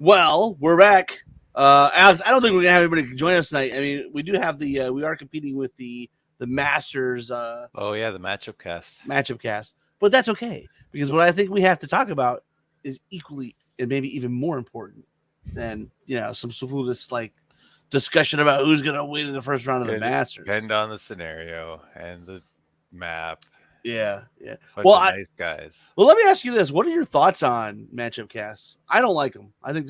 Well, we're back. Alex, I don't think we're gonna have anybody join us tonight. I mean, we do have we are competing with the Masters Oh yeah, the matchup cast. matchup cast, but that's okay because what I think we have to talk about is equally and maybe even more important than some foolish like discussion about who's gonna win in the first round of the It Masters. depend on the scenario and the map. Yeah. Bunch of nice guys. Well, let me ask you this: what are your thoughts on matchup casts? I don't like them. I think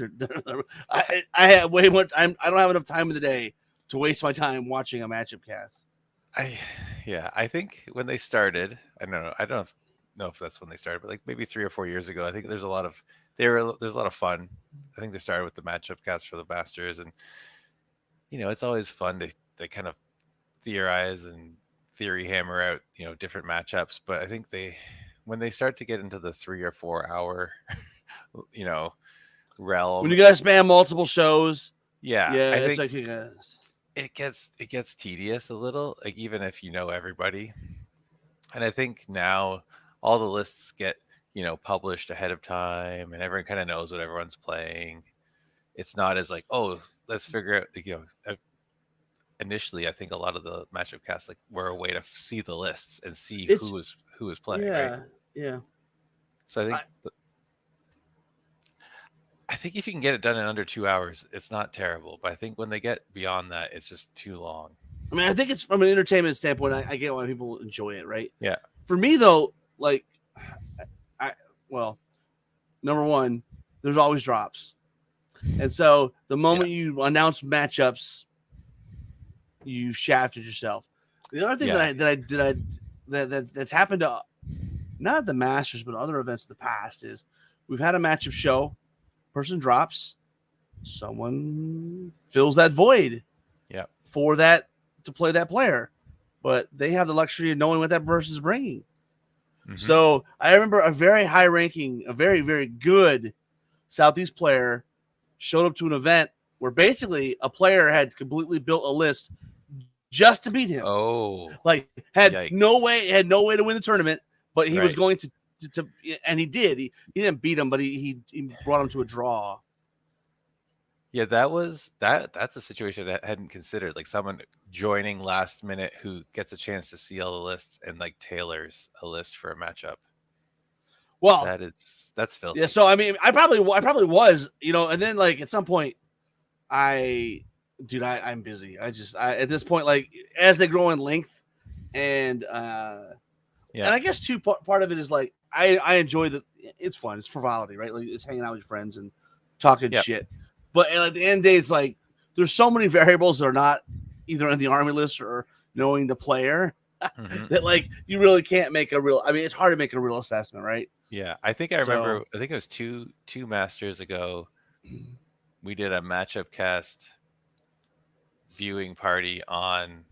I have way more. I don't have enough time in the day to waste my time watching a matchup cast. I think when they started, I don't know if that's when they started, but like maybe 3 or 4 years ago, I think there's a lot of fun. I think they started with the matchup cast for the Masters, and it's always fun to kind of theorize and theory hammer out different matchups. But I think when they start to get into the 3 or 4 hour realm, when you guys span multiple shows, yeah, I it's think like it gets tedious a little, like even if you know everybody. And I think now all the lists get published ahead of time, and everyone kind of knows what everyone's playing. It's not as like, oh, let's figure out initially I think a lot of the matchup casts like were a way to see the lists and see who was playing, right? Yeah. So I think if you can get it done in under 2 hours, it's not terrible. But I think when they get beyond that, it's just too long. I mean, I think it's from an entertainment standpoint. I get why people enjoy it, right? Yeah. For me though, like, number one, there's always drops, and so the moment you announce matchups, you shafted yourself. The other thing that's happened to not the Masters but other events in the past is we've had a matchup show, person drops, someone fills that void, for that to play that player, but they have the luxury of knowing what that person's bringing. Mm-hmm. So I remember a very high ranking, a very, very good Southeast player showed up to an event where basically a player had completely built a list just to beat him. Oh, like had no way to win the tournament, but he was going to and he did. He didn't beat him, but he brought him to a draw. Yeah, that's a situation I hadn't considered. Like someone joining last minute who gets a chance to see all the lists and like tailors a list for a matchup. Well, that's filthy. Yeah, so I mean, I probably was, and then like at some point, I'm busy. At this point, like as they grow in length, and and I guess too part of it is like I enjoy it's fun, it's frivolity, right? Like it's hanging out with your friends and talking shit. But at the end of the day, it's like there's so many variables that are not either in the Army list or knowing the player that like you really can't make a real. I mean, it's hard to make a real assessment, right? Yeah, I think I remember. I think it was two Masters ago. We did a matchup cast viewing party on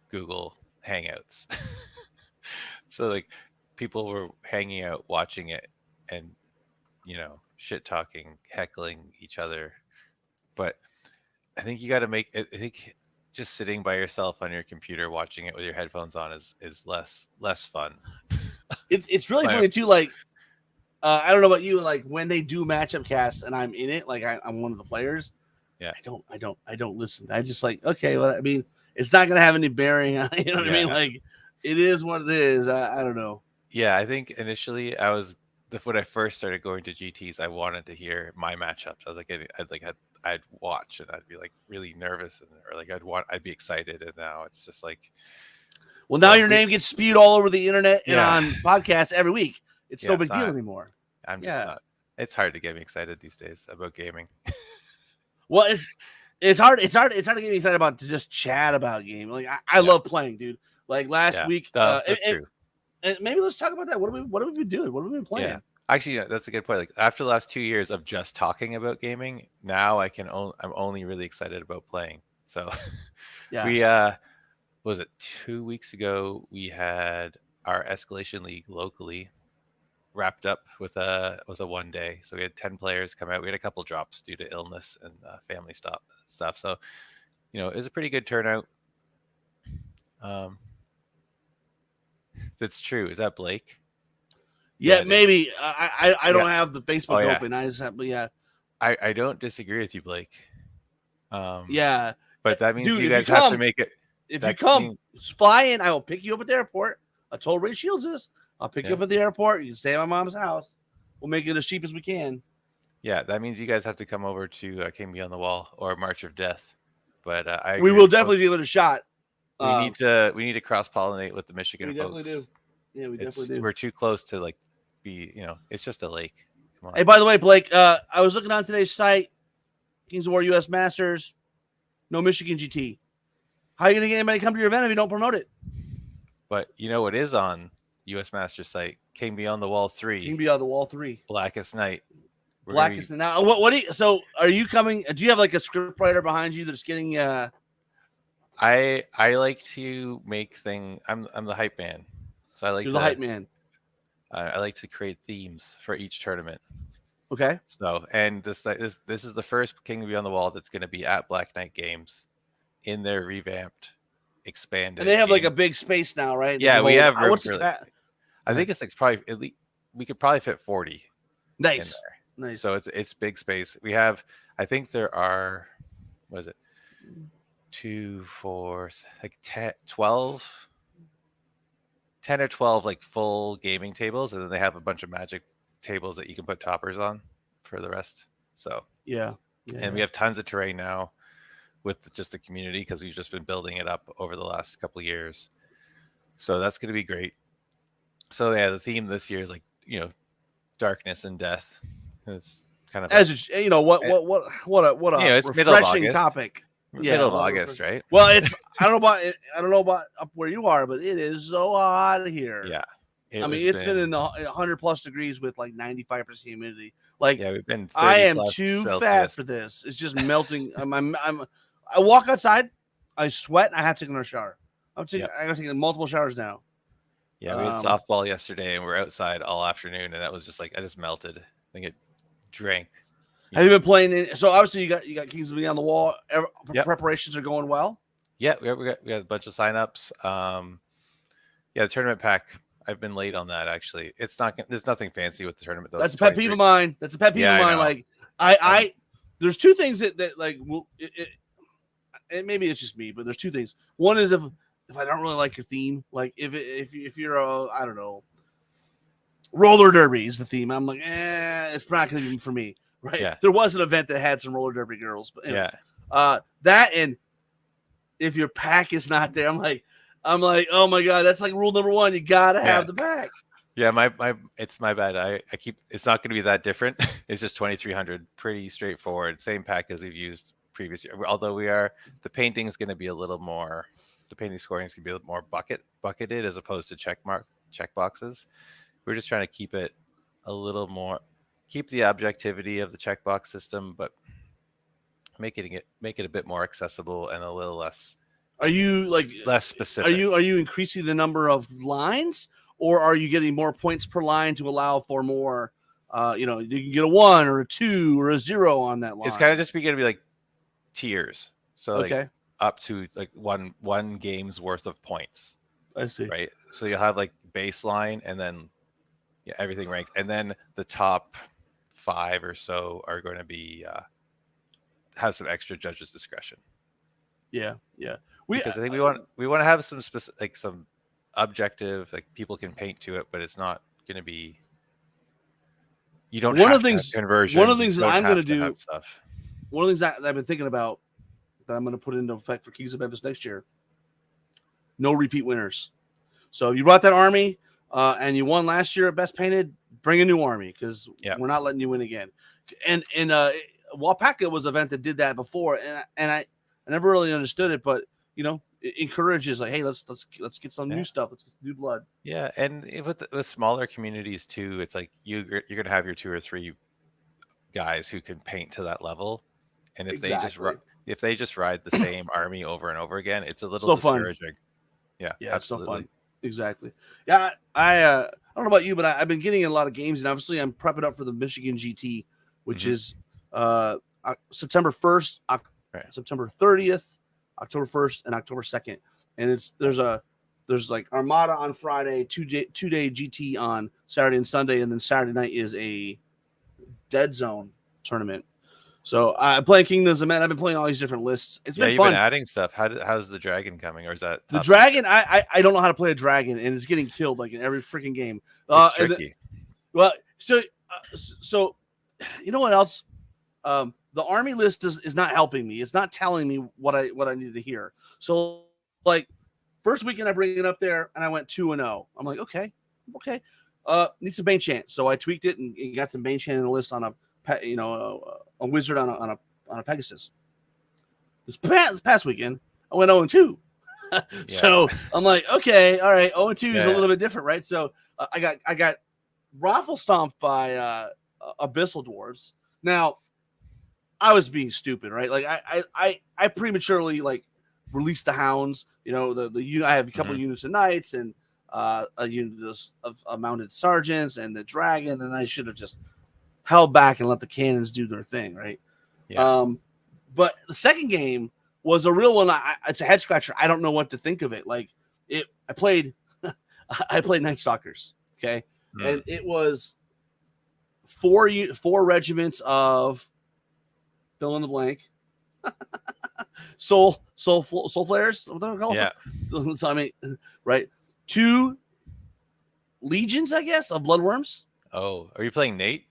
Google Hangouts. So like people were hanging out, watching it, and shit talking, heckling each other. But I think you got to make. I think just sitting by yourself on your computer watching it with your headphones on is less fun. It's really funny too. Like I don't know about you. Like when they do matchup casts and I'm in it, like I'm one of the players. Yeah. I don't listen. I just like, okay, well, I mean, it's not gonna have any bearing on, you know what I mean? Like it is what it is. I don't know. Yeah, I think initially when I first started going to GTs, I wanted to hear my matchups. I was like, I'd watch and I'd be like really nervous or like I'd be excited. And now it's just like, well, now your name gets spewed all over the internet and on podcasts every week. It's no big deal anymore. I'm just not. It's hard to get me excited these days about gaming. Well, it's hard to get me excited about to just chat about gaming. Like I love playing, dude. Like last week, that's true. And maybe let's talk about that. What have we been doing? What have we been playing? Yeah. Actually, that's a good point. Like after the last 2 years of just talking about gaming, now I'm only really excited about playing. So we was it 2 weeks ago we had our Escalation League locally wrapped up with a 1 day. So we had 10 players come out. We had a couple drops due to illness and family stuff. So it was a pretty good turnout. That's true. Is that Blake? Yeah, maybe. I don't have the Facebook open. I just have, I don't disagree with you, Blake. Yeah, but that means dude, you guys have to make it. If you come, fly in. I will pick you up at the airport. I told Ray Shields this. I'll pick you up at the airport. You can stay at my mom's house. We'll make it as cheap as we can. Yeah, that means you guys have to come over to King Beyond the Wall or March of Death. But we will definitely give it a shot. We need to cross pollinate with the Michigan folks. We definitely do. Yeah, we definitely do. We're too close to like be. It's just a lake. Come on. Hey, by the way, Blake, I was looking on today's site. Kings of War U.S. Masters, no Michigan GT. How are you going to get anybody to come to your event if you don't promote it? But what is on U.S. Masters site? King Beyond the Wall 3. King Beyond the Wall 3. Blackest Night. Now, so are you coming? Do you have like a script writer behind you that's getting? I like to make I'm the hype man, so I like. You're the hype man. I like to create themes for each tournament. Okay. So, and this is the first King Beyond the Wall that's going to be at Black Knight Games, in their revamped, expanded. And they have like a big space now, right? Yeah, we have. What's the I think it's like probably at least we could probably fit 40. Nice. So it's big space. We have. I think there are. What is it? 2, 4, like 10, 12. 10 or 12 like full gaming tables, and then they have a bunch of Magic tables that you can put toppers on for the rest. So yeah. And we have tons of terrain now with just the community because we've just been building it up over the last couple of years. So that's going to be great. So yeah, the theme this year is like darkness and death. It's kind of as what a refreshing topic. Middle of August, right? Well, I don't know about up where you are, but it is so hot here. Yeah. It's been in the 100+ degrees with like 95% humidity. Like, yeah, we've been. I am too fat for this. It's just melting. I walk outside, I sweat, and I have to take another shower. I got to take multiple showers now. Yeah, we had softball yesterday, and we're outside all afternoon, and that was just like I just melted. I think it drank. Have you been playing? So obviously you got Kings Beyond the Wall. Preparations are going well. Yeah, we got a bunch of signups. The tournament pack. I've been late on that actually. It's not. There's nothing fancy with the tournament though. That's a pet peeve of mine. Like there's two things that like and maybe it's just me, but there's two things. One is if I don't really like your theme, like if you're I don't know, roller derby is the theme. I'm like, it's not going to be for me. Right. Yeah. There was an event that had some roller derby girls, but anyways, yeah. That and if your pack is not there, I'm like, oh my God, that's like rule number 1. You gotta have the pack. Yeah, it's my bad. It's not gonna be that different. It's just 2,300, pretty straightforward. Same pack as we've used previous year. Although the painting is gonna be a little more, the painting scoring is gonna be a little more bucketed as opposed to check boxes. We're just trying to keep it a little more. Keep the objectivity of the checkbox system, but make it a bit more accessible and a little less. Are you less specific? Are you increasing the number of lines, or are you getting more points per line to allow for more? You can get a 1 or a 2 or a 0 on that line. It's kind of just going to be like tiers. So like up to like one game's worth of points. I see. Right. So you'll have like baseline and then everything ranked, and then the top 5 or so are going to be have some extra judges' discretion. Yeah. Because I think we want to have some specific, like some objective, like people can paint to it, but it's not going to be. You don't. One of the things that I'm going to do. One of the things that I've been thinking about that I'm going to put into effect for Kings of Memphis next year. No repeat winners. So if you brought that army and you won last year at Best Painted, bring a new army because we're not letting you win again. And Wapaka was an event that did that before, and I never really understood it, but it encourages like, hey, let's get some new stuff, let's get some new blood. Yeah, and with smaller communities too, it's like you're gonna have your 2 or 3 guys who can paint to that level, and if they just ride the same army over and over again, it's a little discouraging. Fun. Yeah, absolutely. It's so fun. Exactly. Yeah, I don't know about you, but I've been getting in a lot of games, and obviously I'm prepping up for the Michigan GT, which is September 1st, September 30th, October 1st, and October 2nd. And there's like Armada on Friday, two-day GT on Saturday and Sunday, and then Saturday night is a Dead Zone tournament. So I'm playing Kingdoms of Men. I've been playing all these different lists. It's been you've fun. been adding stuff. How's the dragon coming, or is that the dragon? I don't know how to play a dragon, and it's getting killed like in every freaking game. It's tricky. So you know what else? The army list is not helping me. It's not telling me what I need to hear. So like first weekend I bring it up there and I went 2-0. I'm like, okay. Need some Bane Chant. So I tweaked it and got some Bane Chant in the list on a wizard on a Pegasus. This past weekend I went 0-2. So I'm like, okay, all right, 0-2 is a little bit different, right? So I got raffle stomped by Abyssal Dwarves. Now I was being stupid, right? Like I prematurely like released the hounds. You know, the unit. I have a couple units of knights and a unit of mounted sergeants and the dragon, and I should have just held back and let the cannons do their thing, right? Yeah. But the second game was a real one. It's a head scratcher. I don't know what to think of it. Like I played Night Stalkers, okay, and it was four regiments of fill in the blank. soul flares. What do I call them? So I mean, right? 2 legions, I guess, of bloodworms. Oh, are you playing Nate?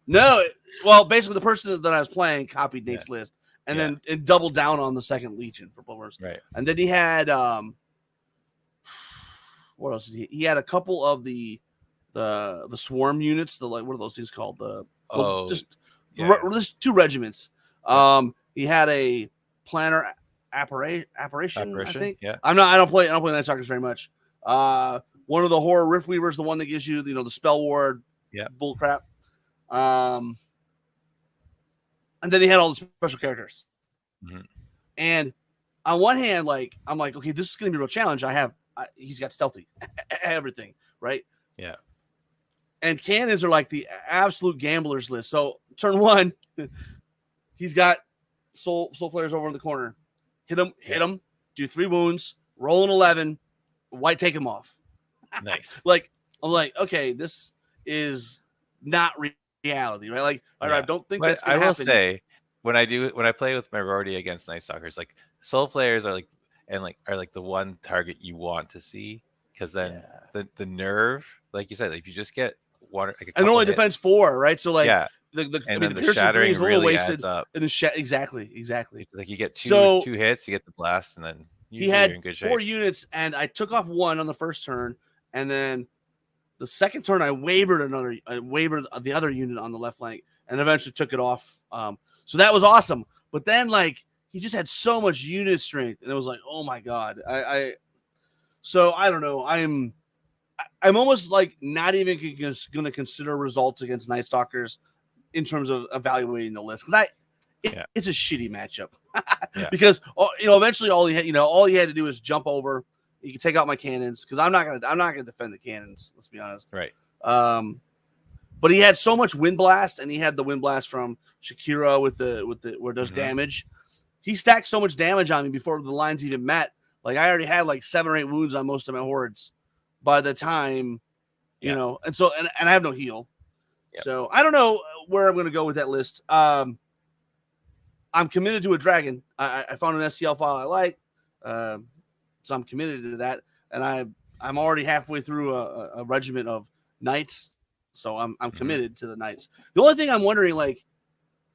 No, well, basically the person that I was playing copied Nate's list and then it doubled down on the second legion for bloodworms. Right. And then he had what else? He had a couple of the swarm units. The like, what are those things called? Just 2 regiments. He had a planner apparition, I think. Yeah. I don't play Night Stalkers very much. One of the horror rift weavers, the one that gives you, the spell ward bull crap. And then he had all the special characters. And on one hand, like I'm like, okay, this is gonna be a real challenge. He's got stealthy everything, right? Yeah. And cannons are like the absolute gamblers list. So turn 1, he's got soul flares over in the corner. Hit him, do 3 wounds, roll an 11, white take him off. Nice. Like I'm like, okay, this is not reality, right? Like, all right, I don't think that's gonna happen. I will say, when I play with my Rorty against Night Stalkers, like soul flares are like the one target you want to see, because then the nerve, like you said, like you just get water. Like and only defense 4, right? So like the shattering really adds up. And the exactly. Like you get two hits, you get the blast, and then he had you're in good shape. 4 units, and I took off 1 on the first turn, and then the second turn I wavered the other unit on the left flank, and eventually took it off. So that was awesome. But then like he just had so much unit strength, and it was like, oh my god. So I don't know. I'm almost like not even going to consider results against Night Stalkers in terms of evaluating the list, because it's a shitty matchup. Because eventually all he had to do is jump over. You can take out my cannons, because I'm not gonna defend the cannons. Let's be honest. Right. But he had so much wind blast, and he had the wind blast from Shakira with the where it does damage. He stacked so much damage on me before the lines even met. Like I already had like 7 or 8 wounds on most of my hordes by the time, and so and I have no heal. Yep. So I don't know where I'm gonna go with that list. I'm committed to a dragon. I found an SCL file I like. So I'm committed to that, and I'm already halfway through a regiment of knights, so I'm committed to the knights. The only thing I'm wondering, like,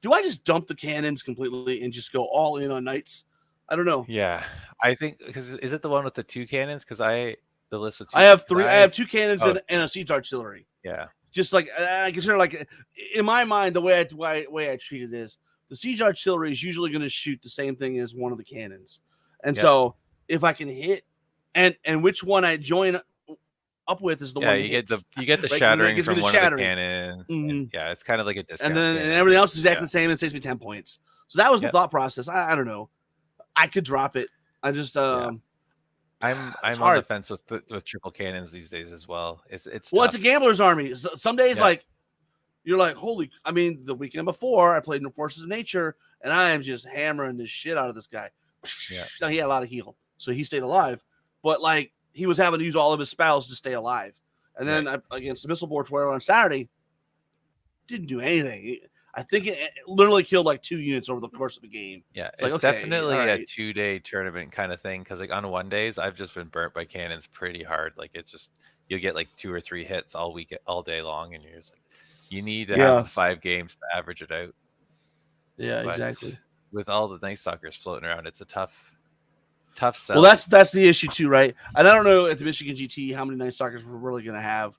do I just dump the cannons completely and just go all in on knights? I don't know. Yeah, I think, because is it the one with the 2 cannons? Because the list with 2. I have 3. I have 2 cannons and a siege artillery. Yeah, just like I consider, like in my mind, the way I treat it is the siege artillery is usually going to shoot the same thing as one of the cannons, and so if I can hit, and which one I join up with is the one you get the shattering from one of the cannons. Yeah, it's kind of like a discount. And everything else is exactly the same. It saves me 10 points. So that was the thought process. I don't know. I could drop it. I just I'm on the fence with triple cannons these days as well. It's tough. It's a gambler's army. Some days like you're like, holy. I mean, the weekend before I played in Forces of Nature, and I am just hammering the shit out of this guy. Now, he had a lot of heal, so he stayed alive. But like he was having to use all of his spells to stay alive. And then against the missile board where on Saturday, didn't do anything. I think it literally killed like 2 units over the course of a game. Yeah, it's like, it's okay, definitely right. a 2-day tournament kind of thing. Because like on 1 days, I've just been burnt by cannons pretty hard. Like it's just you'll get like 2 or 3 hits all day long, and you're just like, you need to have 5 games to average it out. Yeah, But exactly. with all the Night Stalkers floating around, it's a tough sell. Well, that's the issue too, right? And I don't know at the Michigan GT how many Night Stalkers we're really going to have.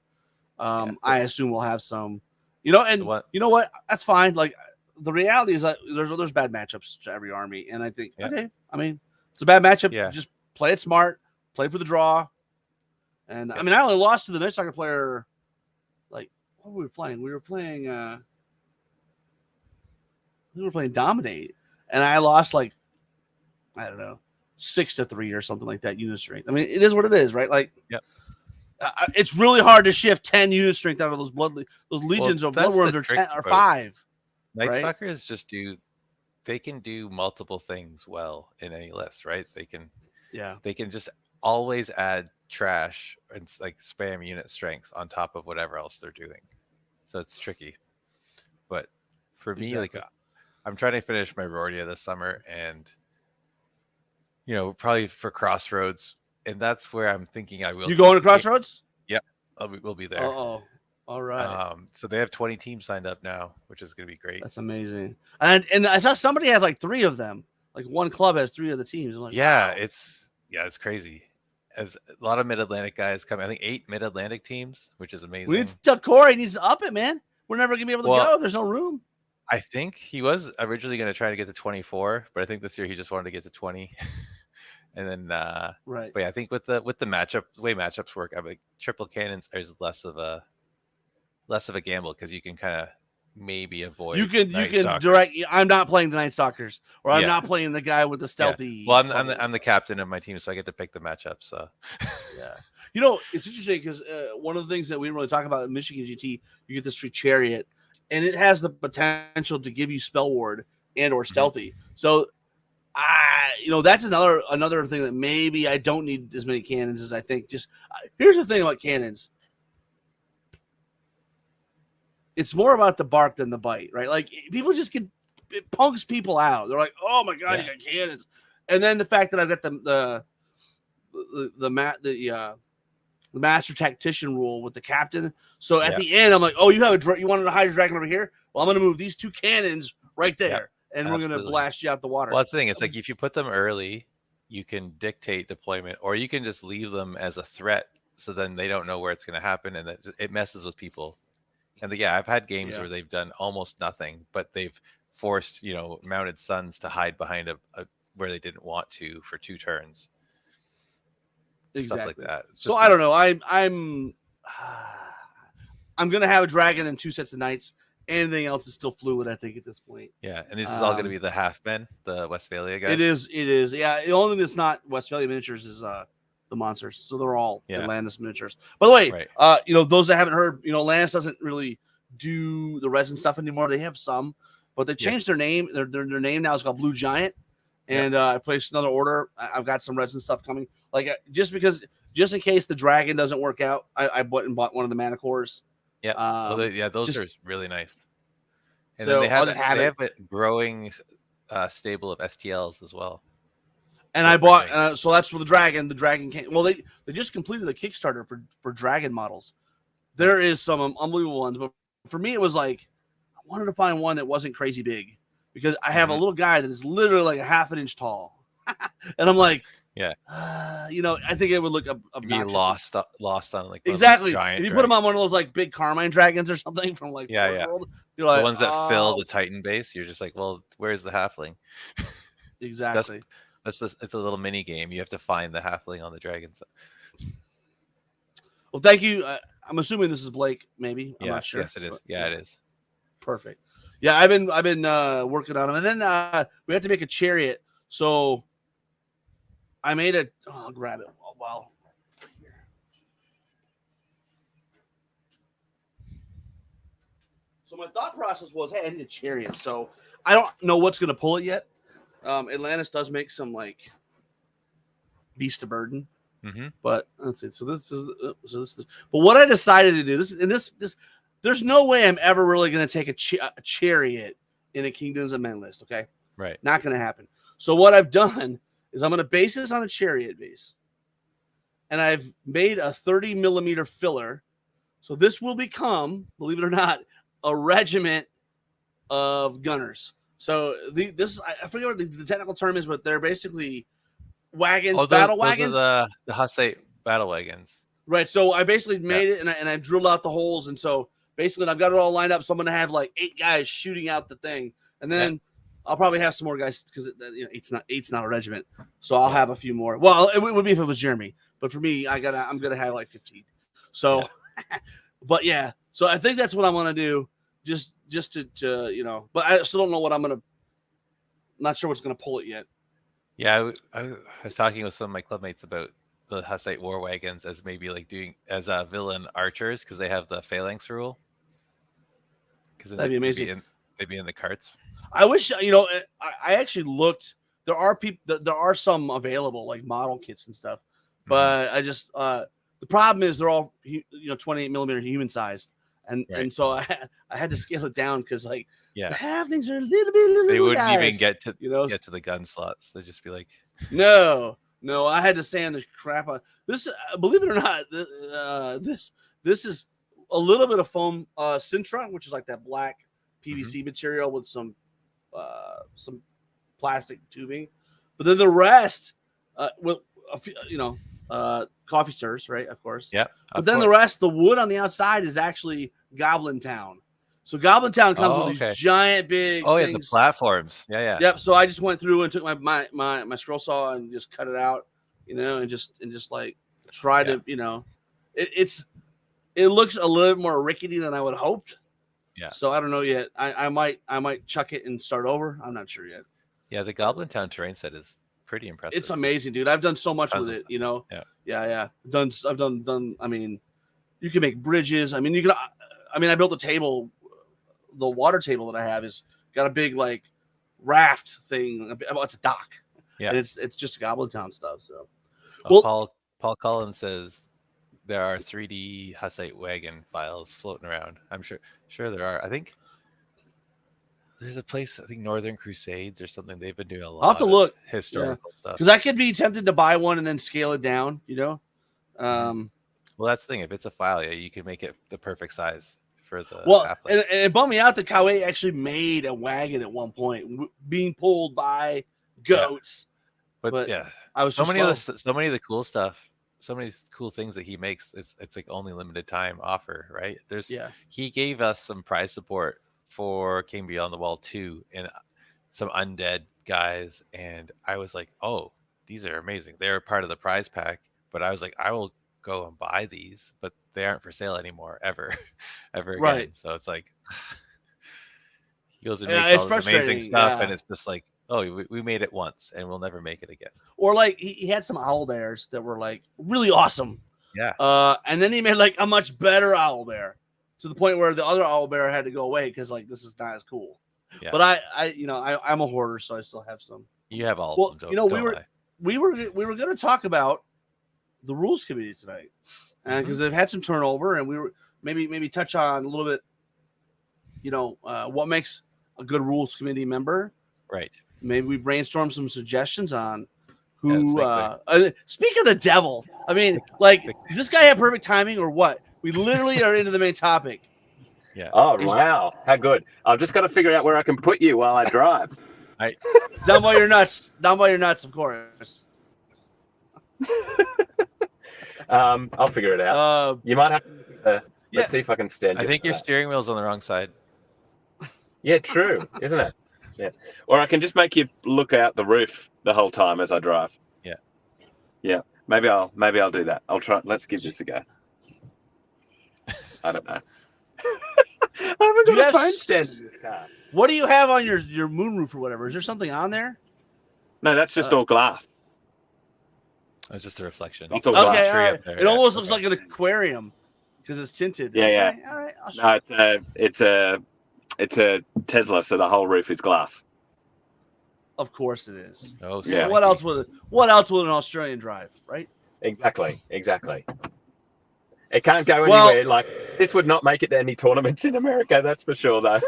I assume we'll have some, you know, and you know what? That's fine. Like the reality is that there's bad matchups to every army, and I think okay, I mean it's a bad matchup. Yeah. Just play it smart, play for the draw. And I mean, I only lost to the Night Stalker player. Like what were we playing? We were playing. We were playing Dominate, and I lost like I don't know 6-3 or something like that unit strength. I mean, it is what it is, right? Like, it's really hard to shift 10 unit strength out of those legions of bloodworms or 10 or 5. Night Stalkers just they can do multiple things well in any list, right? They can just always add trash and like spam unit strength on top of whatever else they're doing. So it's tricky. But for me, like I'm trying to finish my Rordia this summer, and probably for Crossroads, and that's where I'm thinking I will. You going to Crossroads? Yep, we'll be there. Oh, all right. So they have 20 teams signed up now, which is going to be great. That's amazing. And I saw somebody has like 3 of them. Like one club has 3 of the teams. I'm like, wow. it's crazy. As a lot of Mid-Atlantic guys come, I think 8 Mid-Atlantic teams, which is amazing. We need to tell Corey he needs to up it, man. We're never gonna be able to go if there's no room. I think he was originally going to try to get to 24, but I think this year he just wanted to get to 20. And then, right. But yeah, I think with the matchup, the way matchups work, I mean, triple cannons is less of a gamble because you can kind of maybe avoid. You can direct. I'm not playing the Night Stalkers, or I'm not playing the guy with the stealthy. Well, I'm the captain of my team, so I get to pick the matchup. So yeah, it's interesting because one of the things that we didn't really talk about in Michigan GT, you get this free chariot. And it has the potential to give you spell ward and or stealthy. So, that's another thing that maybe I don't need as many cannons as I think. Just here's the thing about cannons: it's more about the bark than the bite, right? Like people just it punks people out. They're like, "Oh my god, you got cannons!" And then the fact that I've got the master tactician rule with the captain. So at the end, I'm like, oh, you wanted to hide your dragon over here? Well, I'm going to move these 2 cannons right there, and we're going to blast you out the water. Well, that's the thing. It's like if you put them early, you can dictate deployment, or you can just leave them as a threat, so then they don't know where it's going to happen, and it messes with people. And I've had games where they've done almost nothing, but they've forced mounted sons to hide behind a where they didn't want to for 2 turns. Exactly. Stuff like that. So I don't know. I'm gonna have a dragon and 2 sets of knights. Anything else is still fluid, I think, at this point. Yeah, and this is all gonna be the half men, the Westphalia guys. It is. Yeah, the only thing that's not Westphalia miniatures is the monsters. So they're all Atlantis miniatures. By the way, those that haven't heard, Atlantis doesn't really do the resin stuff anymore. They have some, but they changed their name. Their name now is called Blue Giant. And I placed another order. I've got some resin stuff coming. Like just in case the dragon doesn't work out, I went and bought one of the mana cores. Yeah, those are really nice. And then they have a growing stable of STLs as well. And I bought so that's for the dragon. The dragon can't. Well, they just completed a Kickstarter for dragon models. There is some unbelievable ones, but for me it was like I wanted to find one that wasn't crazy big. Because I have a little guy that is literally like a half an inch tall, and I'm like, I think it would look obnoxious. Lost on like exactly. Giant if you put him on one of those like big Carmine dragons or something from like World, you're like the ones that fill the Titan base. You're just like, well, where's the halfling? Exactly. It's a little mini game. You have to find the halfling on the dragon. So. Well, thank you. I'm assuming this is Blake. Maybe I'm not sure. Yes, it is. It is. Perfect. Yeah, I've been working on them, and then we have to make a chariot. So I made a. Oh, I'll grab it. Wow. So my thought process was, hey, I need a chariot. So I don't know what's going to pull it yet. Atlantis does make some like beast of burden, but let's see. So this is. But what I decided to do this. there's no way I'm ever really going to take a chariot in a Kingdoms of Men list. Okay. Right. Not going to happen. So what I've done is I'm going to base this on a chariot base. And I've made a 30 millimeter filler. So this will become, believe it or not, a regiment of gunners. So this, I forget what the technical term is, but they're basically wagons, battle wagons. Those are the Hussite battle wagons. Right. So I basically made it, and I drilled out the holes. And so basically I've got it all lined up. So I'm going to have like 8 guys shooting out the thing. And then I'll probably have some more guys because eight's not a regiment. So I'll have a few more. Well, it would be if it was Jeremy. But for me, I'm going to have like 15. So, but yeah. So I think that's what I want to do. Just to but I still don't know what I'm going to, not sure what's going to pull it yet. Yeah. I was talking with some of my clubmates about the Hussite war wagons as maybe like doing as villain archers because they have the phalanx rule. Because that'd be amazing. They'd be in the carts. I wish, I actually looked, there are some available like model kits and stuff, but I just, the problem is they're all, 28 millimeter human sized. And so I had to scale it down because the halflings are a little bit. They wouldn't guys, even get to get to the gun slots. They'd just be like, no, I had to sand the crap on this. Believe it or not, this is a little bit of foam Sintra, which is like that black PVC material with some plastic tubing, but then the rest with a few, coffee stirs, right? Of course. Yeah. But then the rest, the wood on the outside is actually Goblin Town. So Goblin Town comes with these giant big things. The platforms. Yeah. Yep. So I just went through and took my scroll saw and just cut it out, and just like try to, it looks a little bit more rickety than I would have hoped. Yeah. So I don't know yet. I might chuck it and start over. I'm not sure yet. Yeah, the Goblin Town terrain set is pretty impressive. It's amazing, dude. I've done so much with it, Yeah. I've done. I mean, you can make bridges. I mean, I built a table. The water table that I have is got a big like raft thing. It's a dock. Yeah. And it's just Goblin Town stuff. So, Paul Collins says there are 3D Hussite wagon files floating around. I'm sure there are. I think there's a place, I think Northern Crusades or something. They've been doing a lot I'll have to look historical stuff. Because I could be tempted to buy one and then scale it down, Well, that's the thing. If it's a file, you can make it the perfect size for the and it bummed me out that Kauai actually made a wagon at one point being pulled by goats. Yeah. But I was so many of the cool stuff, so many cool things that he makes. It's like only limited time offer, right? He gave us some prize support for King Beyond the Wall 2 and some undead guys, and I was like, oh, these are amazing. They're part of the prize pack, but I was like, I will go and buy these, but they aren't for sale anymore ever again. Right. So it's like he goes and makes all this amazing stuff, and it's just like, oh, we made it once and we'll never make it again. Or like he had some owl bears that were like really awesome. Yeah. And then he made like a much better owl bear to the point where the other owl bear had to go away because like this is not as cool. Yeah. But I'm a hoarder, so I still have some. You have all of them. We were going to talk about the rules committee tonight, because they've had some turnover, and we were maybe touch on a little bit, what makes a good rules committee member. Right. Maybe we brainstorm some suggestions on who. Speak of the devil. I mean, does this guy have perfect timing or what? We literally are into the main topic. Yeah. Oh, wow. How good. I've just got to figure out where I can put you while I drive. Down by your nuts. Down by your nuts, of course. I'll figure it out. You might have to. Let's see if I can stand. I think your steering wheel's on the wrong side. Yeah, true, isn't it? Yeah. Or I can just make you look out the roof the whole time as I drive. Yeah. Yeah. Maybe I'll do that. I'll try. Let's give this a go. I don't know. I haven't got a phone stand in this car. What do you have on your moonroof or whatever? Is there something on there? No, that's just all glass. It's just a reflection. It's all glass. Okay, right. It almost looks like an aquarium because it's tinted. Yeah, okay, all right. No, it's a Tesla, so the whole roof is glass. Of course it is. Oh, so yeah. What else would an Australian drive, right? Exactly. It can't go anywhere like This would not make it to any tournaments in America, that's for sure, though.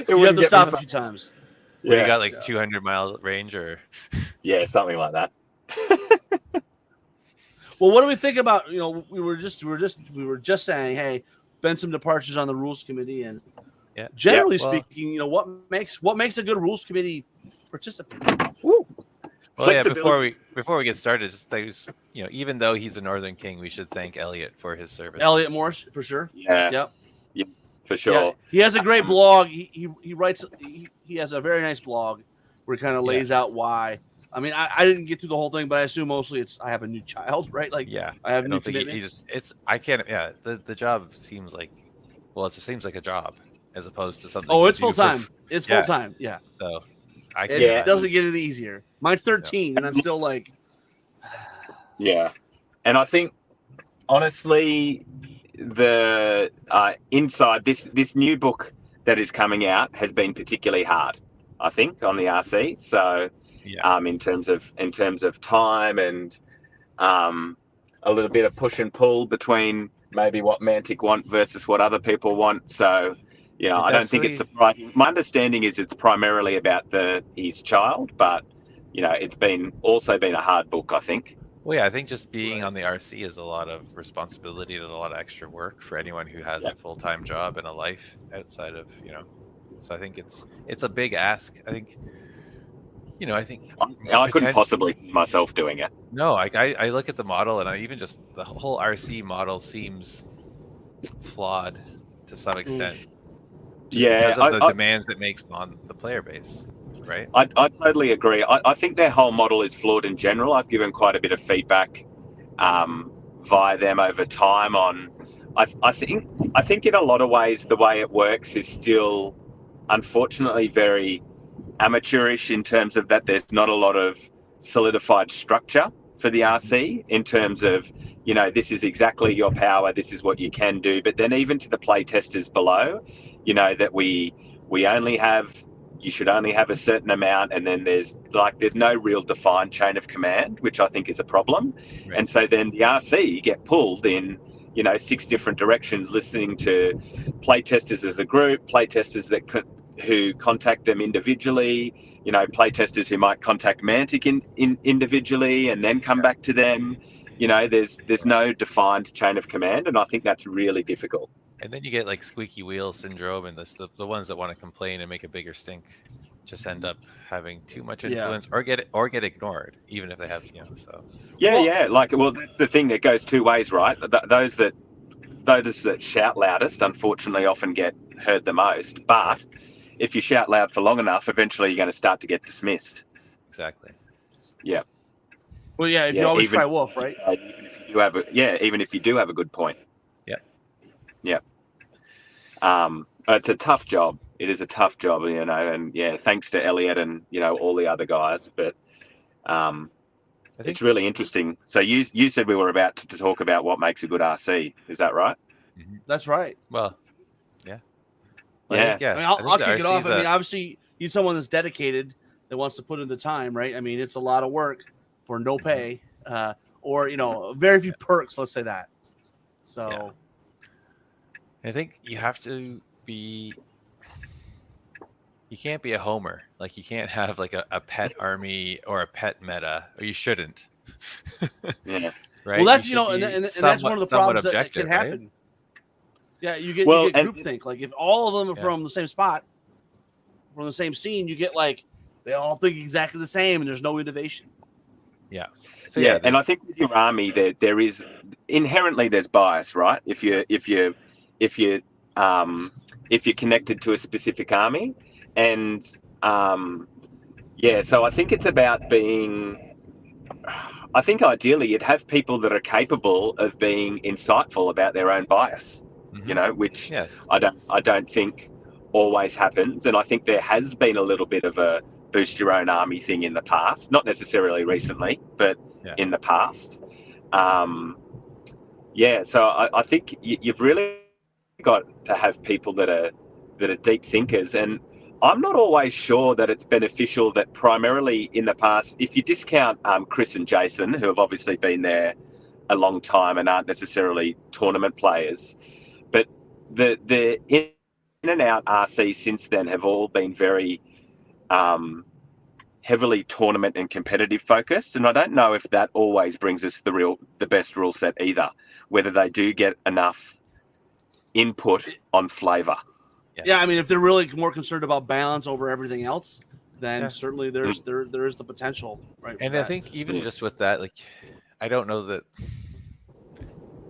You have to stop a few times. When you got like 200-mile range, or something like that. Well, what do we think about? We were just saying, hey, been some departures on the rules committee, and generally speaking, what makes a good rules committee participant? Woo. Well, yeah. Before we get started, just things, even though he's a Northern King, we should thank Elliot for his service. Elliot Morse, for sure. Yeah. Yep. For sure. Yeah. He has a great blog. He writes. He has a very nice blog where he kind of lays out why. I mean, I didn't get through the whole thing, but I assume mostly it's I have a new child, right? Like, I have new commitments. I can't. Yeah, the job seems like, it seems like a job as opposed to something. Oh, it's full time. It's full time. Yeah. So, it doesn't get any easier. Mine's 13, and I'm still like. Yeah, and I think honestly, the inside this new book that is coming out has been particularly hard, I think, on the RC. So. In terms of time and a little bit of push and pull between maybe what Mantic want versus what other people want. So, I don't think it's surprising. My understanding is it's primarily about his child, but it's also been a hard book, I think. Well, yeah, I think just being on the RC is a lot of responsibility and a lot of extra work for anyone who has a full-time job and a life outside of, So I think it's a big ask. I think. I think I couldn't possibly see myself doing it. No, I look at the model, and even just the whole RC model seems flawed to some extent. Because of the demands it makes on the player base, right? I totally agree. I think their whole model is flawed in general. I've given quite a bit of feedback via them over time on. I think in a lot of ways the way it works is still, unfortunately, very amateurish in terms of that there's not a lot of solidified structure for the RC in terms of, this is exactly your power, this is what you can do. But then even to the play testers below, that you should only have a certain amount, and then there's no real defined chain of command, which I think is a problem. Right. And so then the RC get pulled in, 6 different directions, listening to play testers as a group, play testers who contact them individually, play testers who might contact Mantic individually and then come back to them. There's no defined chain of command, and I think that's really difficult. And then you get like squeaky wheel syndrome, and the ones that want to complain and make a bigger stink just end up having too much influence or get ignored, even if they have, so. The thing that goes two ways, right? Those that shout loudest, unfortunately, often get heard the most, but if you shout loud for long enough, eventually you're going to start to get dismissed. Exactly. Yeah. Well, if you always try wolf, right? Even if you do have a good point. Yeah. Yeah. It's a tough job. It is a tough job, and thanks to Elliot and all the other guys. But it's really interesting. So you said we were about to talk about what makes a good RC. Is that right? Mm-hmm. That's right. Well, yeah. I mean, I'll kick it off. I mean, obviously, you need someone that's dedicated, that wants to put in the time, right? I mean, it's a lot of work for no pay, or very few perks. Let's say that. So, I think you have to be. You can't be a homer. Like, you can't have like a pet army or a pet meta, or you shouldn't. Yeah. Right. Well, that's and that's one of the problems that can happen. Right? Yeah, you get groupthink. Like, if all of them are from the same spot, from the same scene, you get like they all think exactly the same, and there's no innovation. Yeah. So and I think with your army, there is inherently there's bias, right? If you're connected to a specific army, and so I think it's about being. I think ideally you'd have people that are capable of being insightful about their own bias. Which I don't think always happens. And I think there has been a little bit of a boost your own army thing in the past, not necessarily recently, but in the past. So I think you've really got to have people that are deep thinkers. And I'm not always sure that it's beneficial that primarily in the past, if you discount Chris and Jason, who have obviously been there a long time and aren't necessarily tournament players. But the in and out RC since then have all been very heavily tournament and competitive focused, and I don't know if that always brings us the best rule set either, whether they do get enough input on flavor. Yeah, I mean, if they're really more concerned about balance over everything else, then certainly there is the potential, right? And I think even just with that, like, I don't know that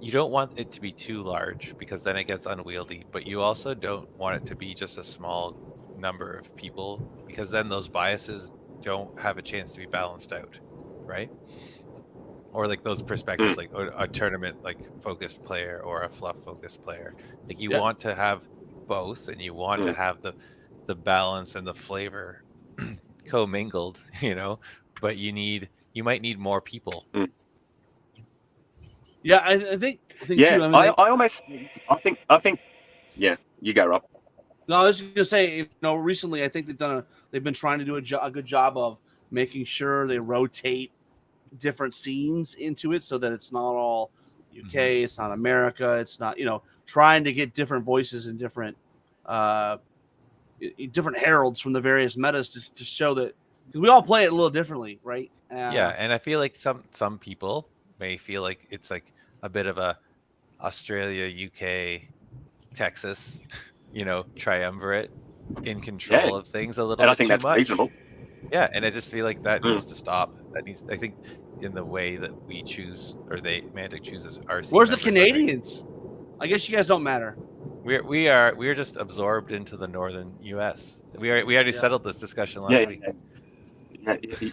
you don't want it to be too large because then it gets unwieldy, but you also don't want it to be just a small number of people because then those biases don't have a chance to be balanced out, right? Or like those perspectives, like a tournament like focused player or a fluff focused player. Like you want to have both, and you want to have the balance and the flavor commingled, but you might need more people. Yeah, I think yeah, too. I mean, I think yeah, you go, Rob. No, I was just gonna say, recently I think they've been trying to do a good job of making sure they rotate different scenes into it so that it's not all UK, it's not America, it's not, trying to get different voices and different heralds from the various metas to show that, because we all play it a little differently, right? Yeah, and I feel like some people may feel like it's like a bit of a Australia, UK, Texas, triumvirate in control of things a little and bit I think too that's much. Reasonable. Yeah, and I just feel like that needs to stop. I think in the way that we choose, or Mantic chooses RC. Where's the Canadians? I guess you guys don't matter. We're just absorbed into the northern US. We already settled this discussion last week.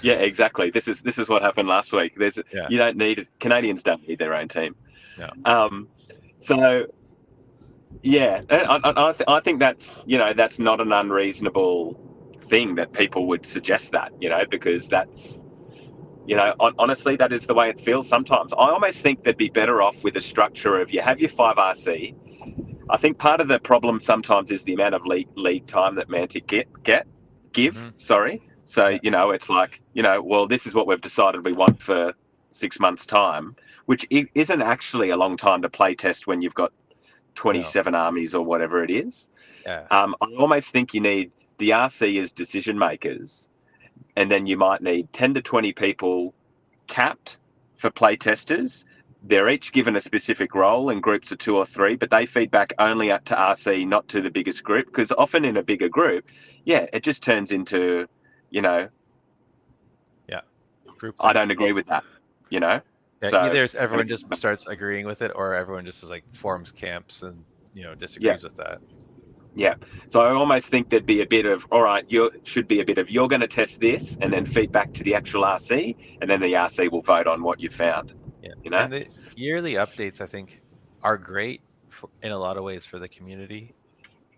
Yeah, exactly. This is what happened last week. You don't need Canadians don't need their own team. No. So yeah, I think that's that's not an unreasonable thing that people would suggest that, because that's honestly that is the way it feels sometimes. I almost think they'd be better off with a structure of you have your 5 RC. I think part of the problem sometimes is the amount of lead time that Mantic give. Sorry. So, it's like, well, this is what we've decided we want for 6 months' time, which isn't actually a long time to play test when you've got 27 armies or whatever it is. Yeah. I almost think you need the RC as decision makers, and then you might need 10 to 20 people capped for play testers. They're each given a specific role in groups of 2 or 3, but they feed back only up to RC, not to the biggest group, because often in a bigger group, it just turns into, I don't agree with that, Yeah, so either everyone just starts agreeing with it, or everyone just forms camps and disagrees with that. Yeah, so I almost think there'd be a bit of you're going to test this and then feed back to the actual RC, and then the RC will vote on what you found. Yeah, and the yearly updates I think are great in a lot of ways for the community,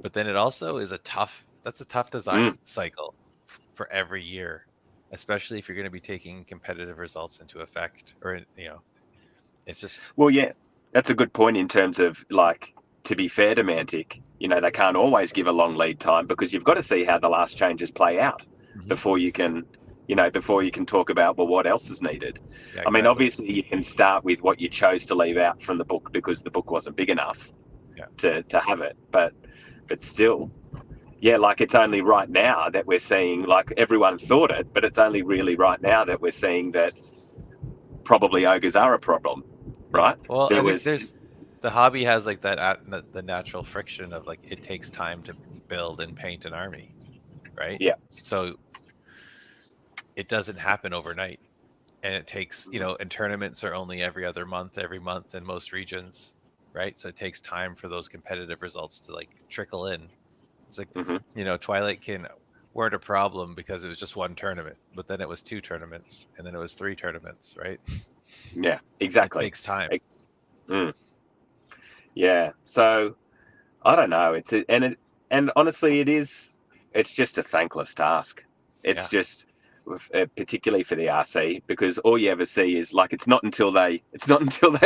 but then it also is a tough design cycle for every year. Especially if you're going to be taking competitive results into effect, or it's just. Well, yeah, that's a good point in terms of to be fair to Mantic, they can't always give a long lead time because you've got to see how the last changes play out before you can, talk about what else is needed. Yeah, exactly. I mean, obviously you can start with what you chose to leave out from the book because the book wasn't big enough to have it, but still. Yeah, it's only right now that we're seeing, everyone thought it, but it's only really right now that we're seeing that probably ogres are a problem, right? Well, the hobby has that the natural friction of it takes time to build and paint an army, right? Yeah. So it doesn't happen overnight, and it takes and tournaments are only every month in most regions, right? So it takes time for those competitive results to trickle in. It's Twilight Kin weren't a problem because it was just one tournament, but then it was 2 tournaments, and then it was 3 tournaments, right? Yeah, exactly. It takes time. Yeah, so I don't know. And honestly, it's just a thankless task. It's just particularly for the RC, because all you ever see is it's not until they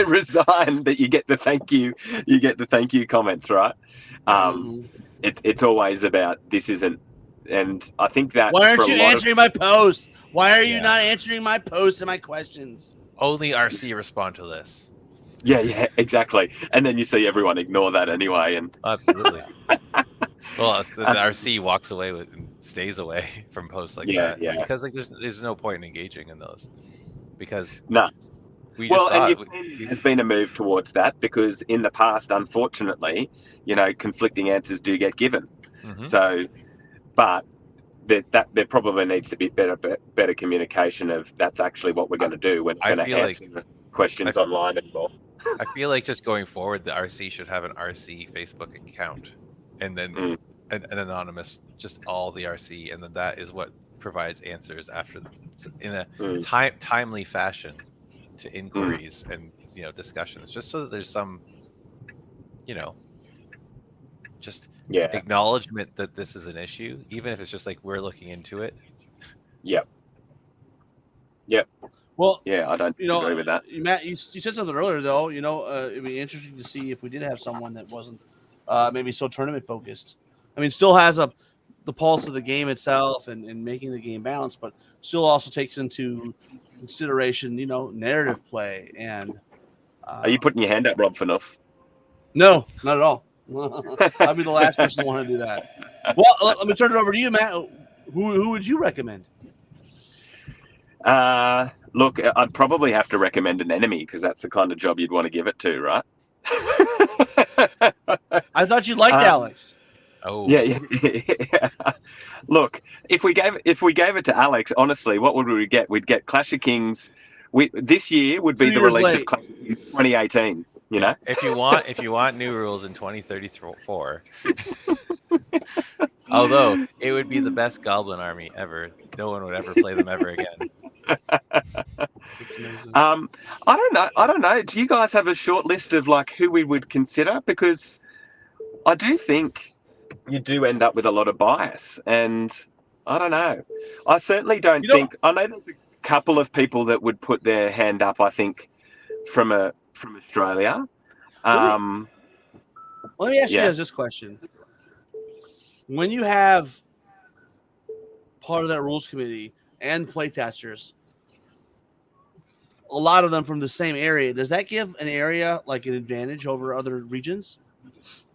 resign that you get the thank you comments, right? It's always about this isn't, and I think that. Why aren't you answering my post? Why are you not answering my post and my questions? Only RC respond to this. Yeah, exactly. And then you see everyone ignore that anyway. And Absolutely. Well, the RC walks away with and stays away from posts like that because like there's no point in engaging in those because no. we just saw it. There's been a move towards that because in the past, unfortunately, conflicting answers do get given. Mm-hmm. So, but there probably needs to be better communication of that's actually what we're going to do when we're going to answer the questions online anymore. I feel like just going forward, the RC should have an RC Facebook account, and then an anonymous, just all the RC, and then that is what provides answers after in a timely fashion to inquiries and discussions, just so that there's some just acknowledgement that this is an issue, even if it's just like we're looking into it. Yep. Well, I don't agree with that. Matt, you said something earlier though. It'd be interesting to see if we did have someone that wasn't maybe so tournament focused. I mean, still has the pulse of the game itself and making the game balanced, but still also takes into consideration, narrative play. And are you putting your hand up, Rob, for enough? No, not at all. I'll be the last person to want to do that. Well, let me turn it over to you, Matt. Who would you recommend? Look, I'd probably have to recommend an enemy because that's the kind of job you'd want to give it to, right? I thought you liked Alex. Oh, yeah. Look, if we gave it to Alex, honestly, what would we get? We'd get Clash of Kings. This year would be the release of Clash of Kings 2018. If you want new rules in 2034. Although it would be the best goblin army ever. No one would ever play them ever again. It's amazing. I don't know. Do you guys have a short list of like who we would consider? Because I do think you do end up with a lot of bias, and I don't know. I certainly don't think. I know there's a couple of people that would put their hand up. I think from Australia. Let me ask you guys this question. When you have part of that rules committee and playtesters, a lot of them from the same area, does that give an area like an advantage over other regions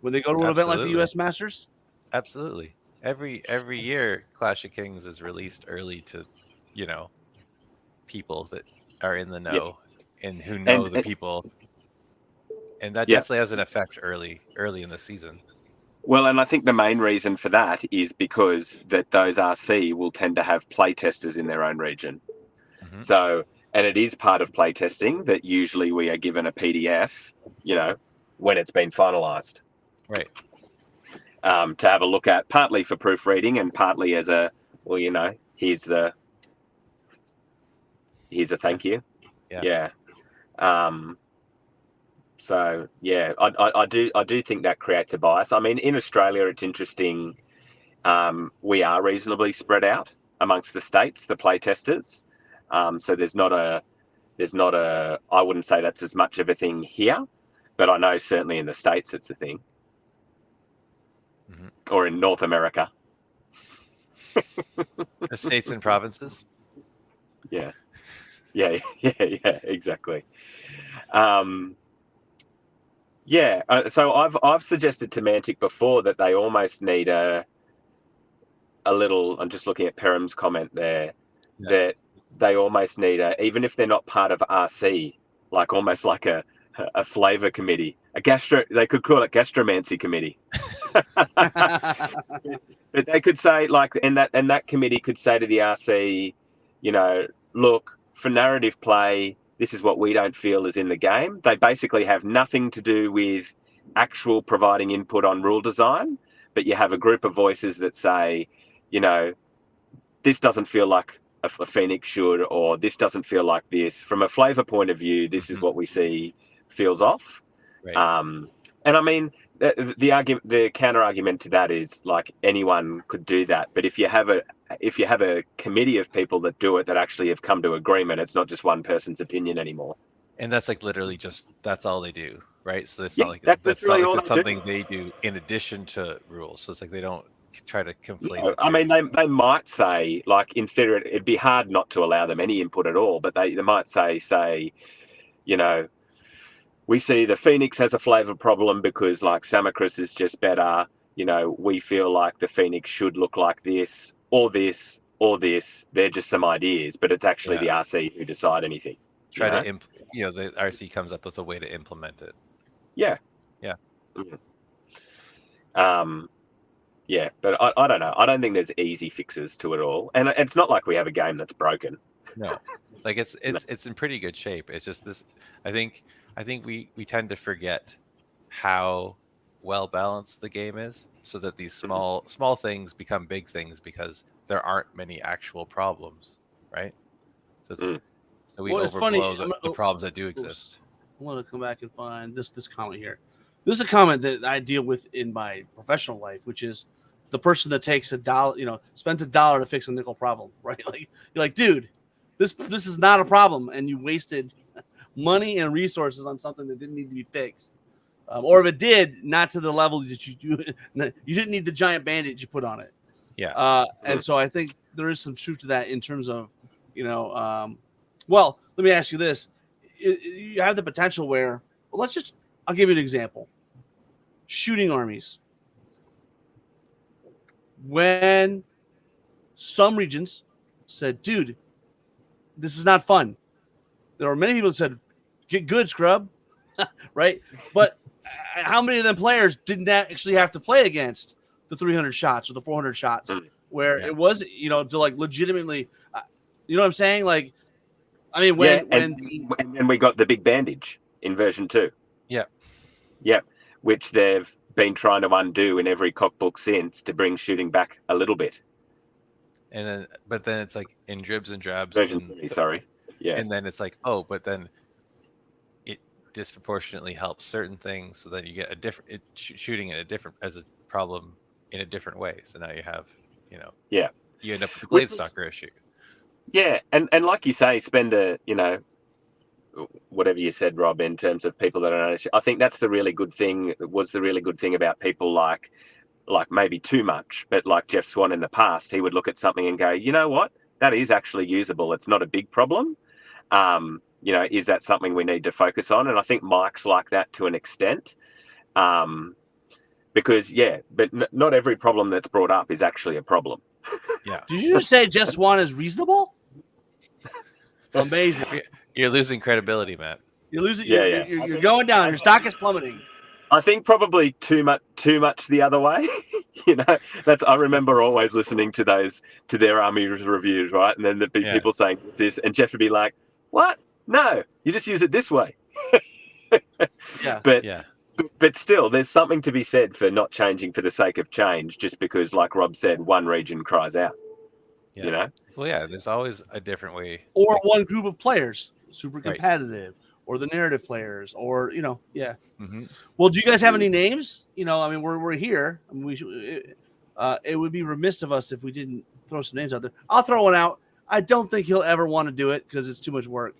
when they go to an event like the US Masters? Absolutely. Every year Clash of Kings is released early to, people that are in the know and who know the people. And that definitely has an effect early in the season. Well, and I think the main reason for that is because that those RC will tend to have playtesters in their own region. Mm-hmm. So, and it is part of playtesting that usually we are given a PDF, when it's been finalized. Right. To have a look at, partly for proofreading and partly as a, here's a thank you. Yeah. So I do think that creates a bias. I mean, in Australia, it's interesting. We are reasonably spread out amongst the states, the play testers. So there's not a. I wouldn't say that's as much of a thing here, but I know certainly in the States it's a thing, or in North America. The states and provinces. Yeah, exactly. So I've suggested to Mantic before that they almost need a little. I'm just looking at Perham's comment there, that they almost need even if they're not part of RC, like almost like a flavor committee, they could call it gastromancy committee. But they could say and that committee could say to the RC, look, for narrative play, this is what we don't feel is in the game. They basically have nothing to do with actual providing input on rule design, but you have a group of voices that say, this doesn't feel like a Phoenix should, or this doesn't feel like this. From a flavor point of view, this is what we see feels off. Right. And I mean, the counter argument to that is like anyone could do that, but if you have a committee of people that do it that actually have come to agreement, it's not just one person's opinion anymore. And that's like literally that's all they do, right? So it's not like that's not like it's something they do in addition to rules. So it's like they don't try to conflate. No, I mean, they might say, like, in theory, it'd be hard not to allow them any input at all, but they might say, we see the Phoenix has a flavor problem because like Samacris is just better. You know, we feel like the Phoenix should look like this or this or this. They're just some ideas, but it's actually the RC who decide anything. Try to the RC comes up with a way to implement it. Yeah. Yeah. Mm-hmm. Yeah, but I don't know. I don't think there's easy fixes to it all, and it's not like we have a game that's broken. No, like it's in pretty good shape. It's just this. I think we tend to forget how well balanced the game is, so that these small things become big things because there aren't many actual problems, right? So we overblow the problems that do exist. I want to come back and find this comment here. This is a comment that I deal with in my professional life, which is the person that takes $1, spends $1 to fix a nickel problem, right? Like you're like, dude, this is not a problem, and you wasted money and resources on something that didn't need to be fixed, or if it did, not to the level that you didn't need the giant bandage you put on it. Yeah. And so I think there is some truth to that in terms of, well, let me ask you this: you have the potential where, I'll give you an example. Shooting armies. When some regions said, dude, this is not fun. There were many people that said, get good, scrub. Right? But how many of them players didn't actually have to play against the 300 shots or the 400 shots where it was, to like legitimately, you know what I'm saying? Like, I mean, and we got the big bandage in version 2. Yeah. Yeah. Which they've been trying to undo in every cookbook since to bring shooting back a little bit. But then it's like in dribs and drabs. Version 3, sorry. Yeah. And then it's like, but then it disproportionately helps certain things, so that you get shooting as a problem in a different way. So now you have, you end up with the Glade Stalker issue. Yeah, and like you say, spend whatever you said, Rob, in terms of people that are, I think that's the really good thing. Was the really good thing about people like maybe too much, but like Jeff Swan in the past, he would look at something and go, you know what, that is actually usable. It's not a big problem. Is that something we need to focus on? And I think Mike's like that to an extent, because but not every problem that's brought up is actually a problem. Yeah. Did you just say Jeff Swan is reasonable? Amazing. You're losing credibility, Matt. You're losing. You're going down. Your stock is plummeting. I think probably too much the other way. I remember always listening to their army reviews, right? And then there'd be people saying this, and Jeff would be like, "What? No, you just use it this way." But still, there's something to be said for not changing for the sake of change, just because, like Rob said, one region cries out. Yeah. Well, yeah, there's always a different way. Or one group of players, super competitive, or the narrative players, or Mm-hmm. Well, do you guys have any names? We're here. It would be remiss of us if we didn't throw some names out there. I'll throw one out. I don't think he'll ever want to do it because it's too much work,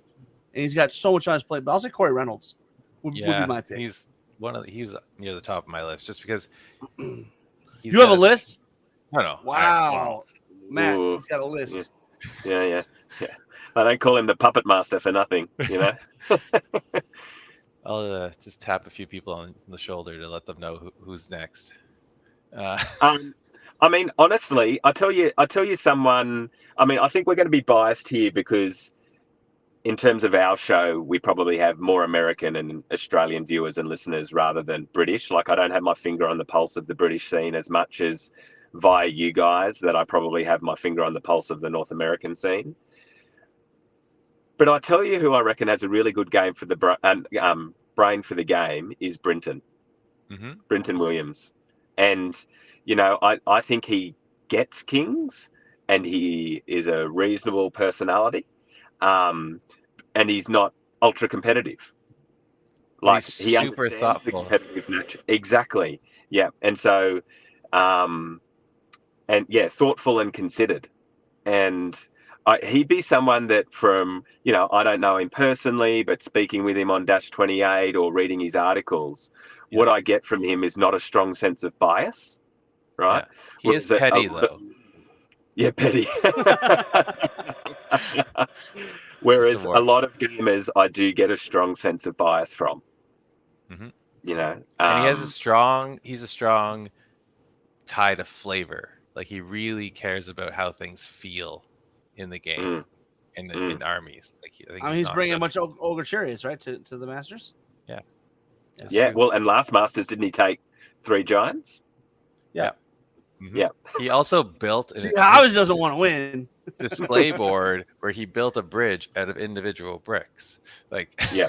and he's got so much on his plate. But I'll say Corey Reynolds would be my pick. He's near the top of my list just because. You have a list? No. Wow. Matt, he's got a list. Yeah. I don't call him the puppet master for nothing, I'll just tap a few people on the shoulder to let them know who's next. Honestly, I tell you someone. I think we're going to be biased here because, in terms of our show, we probably have more American and Australian viewers and listeners rather than British. Like, I don't have my finger on the pulse of the British scene as much as via you guys that I probably have my finger on the pulse of the North American scene. But I tell you who I reckon has a really good game for the brain for the game is Brinton. Mm-hmm. Brinton Williams. And, I think he gets Kings and he is a reasonable personality. And he's not ultra competitive. Like he's super thoughtful. Competitive nature. Exactly. Yeah. And so, thoughtful and considered. And he'd be someone that from, I don't know him personally, but speaking with him on Dash 28 or reading his articles, what I get from him is not a strong sense of bias, right? Yeah. He is petty, though. Yeah, petty. Whereas a lot of gamers, I do get a strong sense of bias from. Mm-hmm. You know, and he's a strong tie to flavor. Like he really cares about how things feel in the game, in armies. Like I think he's bringing just... a bunch of ogre chariots, right, to the Masters. Yeah. Yeah. Well, and last Masters, didn't he take 3 giants? Yeah. Mm-hmm. Yeah. He also built Howes doesn't want to win. display board where he built a bridge out of individual bricks. Like, yeah.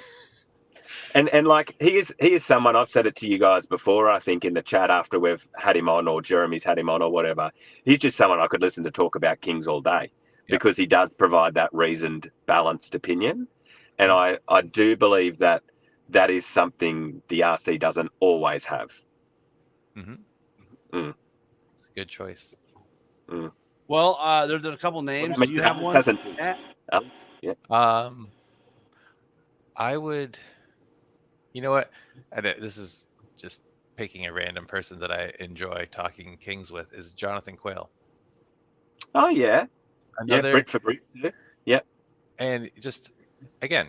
And like he is someone, I've said it to you guys before, I think in the chat after we've had him on or Jeremy's had him on or whatever. He's just someone I could listen to talk about Kings all day because he does provide that reasoned, balanced opinion. And I do believe that is something the RC doesn't always have. Mm-hmm. It's a good choice. Well, there's a couple names. Do you have one? I would. You know what? This is just picking a random person that I enjoy talking Kings with. Is Jonathan Quayle. Oh yeah, Brit for Brit. Yeah, and just again,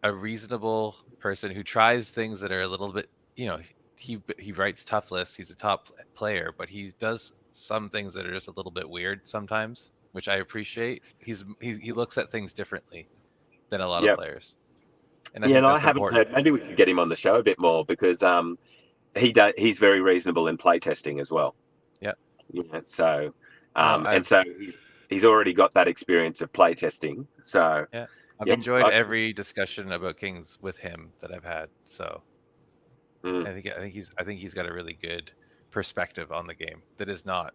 a reasonable person who tries things that are a little bit. You know, he writes tough lists. He's a top player, but he does some things that are just a little bit weird sometimes, which I appreciate. He looks at things differently than a lot of players. And I haven't heard. Maybe we could get him on the show a bit more because he's very reasonable in play testing as well. Yeah. So so he's already got that experience of play testing. So I've enjoyed every discussion about Kings with him that I've had. So I think he's got a really good perspective on the game that is not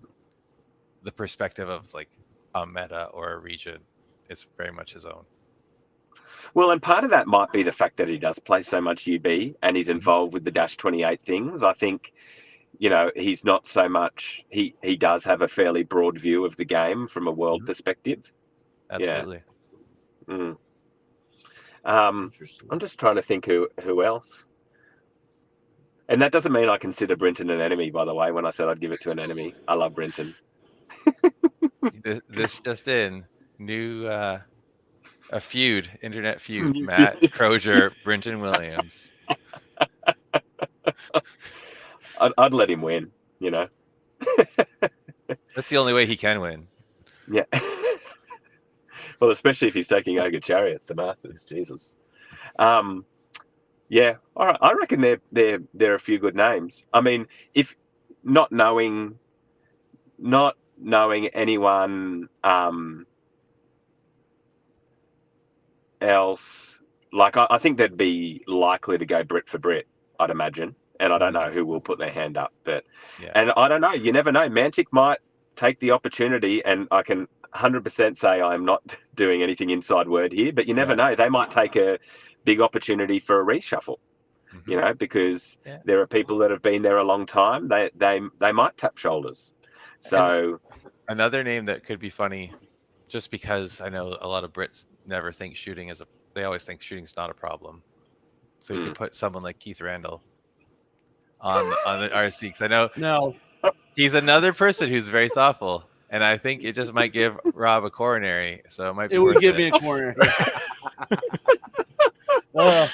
the perspective of like a meta or a region. It's very much his own. Well, and part of that might be the fact that he does play so much UB and he's involved with the -28 things. I think, he's not so much. He does have a fairly broad view of the game from a world perspective. Absolutely. Yeah. I'm just trying to think who else. And that doesn't mean I consider Brenton an enemy, by the way. When I said I'd give it to an enemy, I love Brenton. This just in new. A feud, internet feud. Matt Crozier, Brenton Williams. I'd let him win, That's the only way he can win. Yeah. Well, especially if he's taking Ogre Chariots to Masters. Jesus. Yeah. All right. I reckon there are a few good names. I mean, if not knowing anyone else, like I think they'd be likely to go Brit for Brit, I'd imagine. And I don't know who will put their hand up, but and I don't know. You never know. Mantic might take the opportunity, and I can 100% say I'm not doing anything inside word here, but you never know. They might take a big opportunity for a reshuffle, because there are people that have been there a long time. They might tap shoulders. So another name that could be funny, just because I know a lot of Brits never think shooting they always think shooting's not a problem. So you could put someone like Keith Randall on the RC, because I know he's another person who's very thoughtful, and I think it just might give Rob a coronary. So it might be. It would give me a coronary. I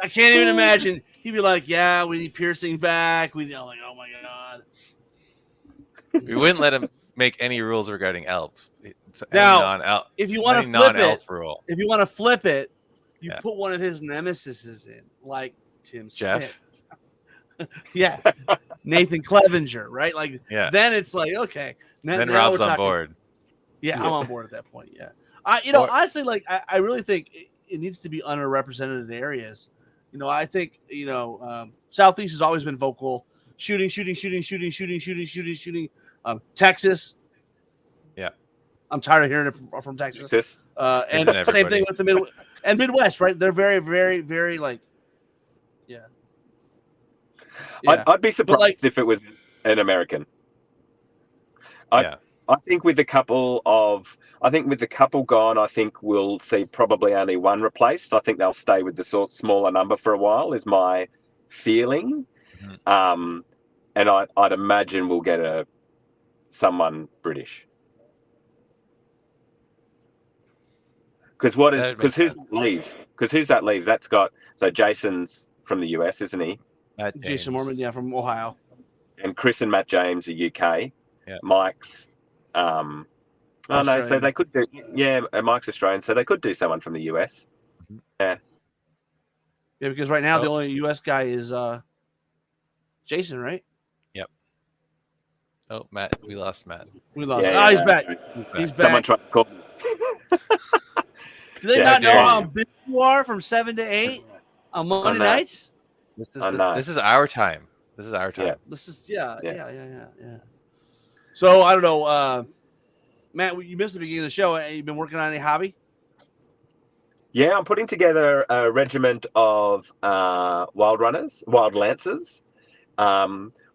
can't even imagine. He'd be like, "Yeah, we need piercing back." We'd like, "Oh my god." We wouldn't let him make any rules regarding elves. Now, if you want to flip it, rule. If you want to flip it, you put one of his nemesises in, like Tim Jeff. Smith. Nathan Clevenger, right? Like, then it's like, okay. Then Rob's on board. Yeah, I'm on board at that point. Yeah. Honestly, like, I really think it needs to be underrepresented areas. I think, Southeast has always been vocal. Shooting. Texas. Yeah. I'm tired of hearing it from Texas. And same thing with the Midwest, right? They're very, very, very like, I'd be surprised if it was an American. I think with the couple gone, I think we'll see probably only one replaced. I think they'll stay with the smaller number for a while, is my feeling. And I'd imagine we'll get someone British. Because who's that leave? That's got Jason's from the US, isn't he? Matt Jason James. Mormon, from Ohio. And Chris and Matt James are UK. Yeah. Mike's. Oh no, so Australian. they could do. Yeah, Mike's Australian, so they could do someone from the US. Yeah. Yeah, because right now the only US guy is Jason, right? Yep. Oh, Matt, we lost Matt. We lost. Yeah, He's back. He's Someone back. tried to call me. Do they Yeah, not know dare how you. busy you are from 7 to 8 on Monday no. nights? This is Oh, no. this is our time. This is our time. Yeah. This is yeah. Yeah. So I don't know, Matt. You missed the beginning of the show. You been working on any hobby? Yeah, I'm putting together a regiment of wild lancers,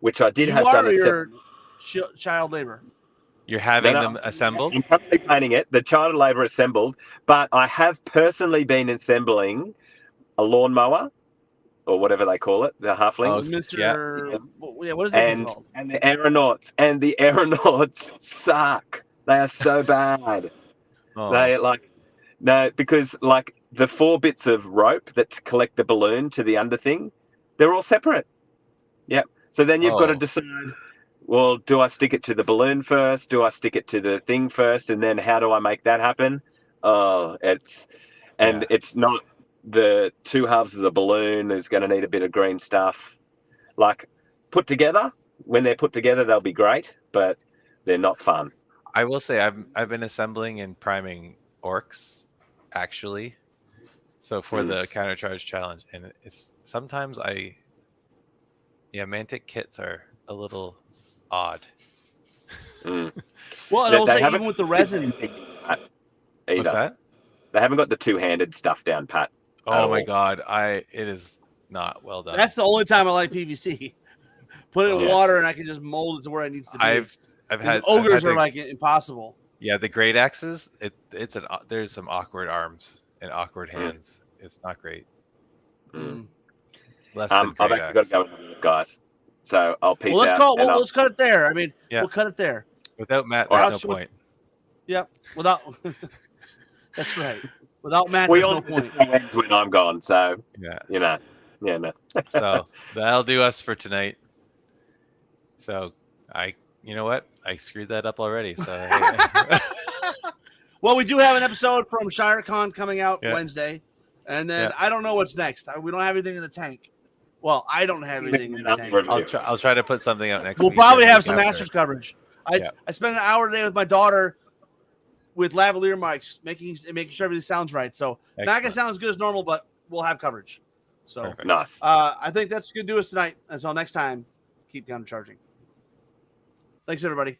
which I did have done. Your child labor. You're having No, them assembled? I'm currently planning it. The child labour assembled, but I have personally been assembling a lawnmower, or whatever they call it, the halflings. Mr. Yeah. What is that called? And the aeronauts suck. They are so bad. Oh. They because the 4 bits of rope that collect the balloon to the under thing, they're all separate. Yep. So then you've got to decide, well, do I stick it to the balloon first? Do I stick it to the thing first? And then how do I make that happen? It's not the 2 halves of the balloon is going to need a bit of green stuff. Like put together, when they're put together, they'll be great, but they're not fun. I will say I've been assembling and priming orcs, actually. So for the countercharge challenge, and it's sometimes Mantic kits are a little odd. Well, and also even with the resin. What's that? They haven't got the 2-handed stuff down pat. Oh my god, it is not well done. That's the only time I like PVC. Put it in water and I can just mold it to where it needs to be. I've had ogres are like impossible. Yeah, the great axes. There's some awkward arms and awkward hands. It's not great. Less than I've actually got to go, guys. So I'll peace out. Let's cut it there. I mean, we'll cut it there. Without Matt, there's no point. Yep. That's right. Without Matt, we there's all no point. Ends when I'm gone. So no. So that'll do us for tonight. So you know what? I screwed that up already. So well, we do have an episode from ShireCon coming out Wednesday, and then I don't know what's next. We don't have anything in the tank. Well, I don't have anything in the tank. I'll try to put something out next week. We'll probably have some Masters coverage. I spent an hour today with my daughter with lavalier mics, making sure everything sounds right. So not gonna sound as good as normal, but we'll have coverage. So perfect. Nice. I think that's gonna do us tonight. Until next time, keep countercharging. Thanks, everybody.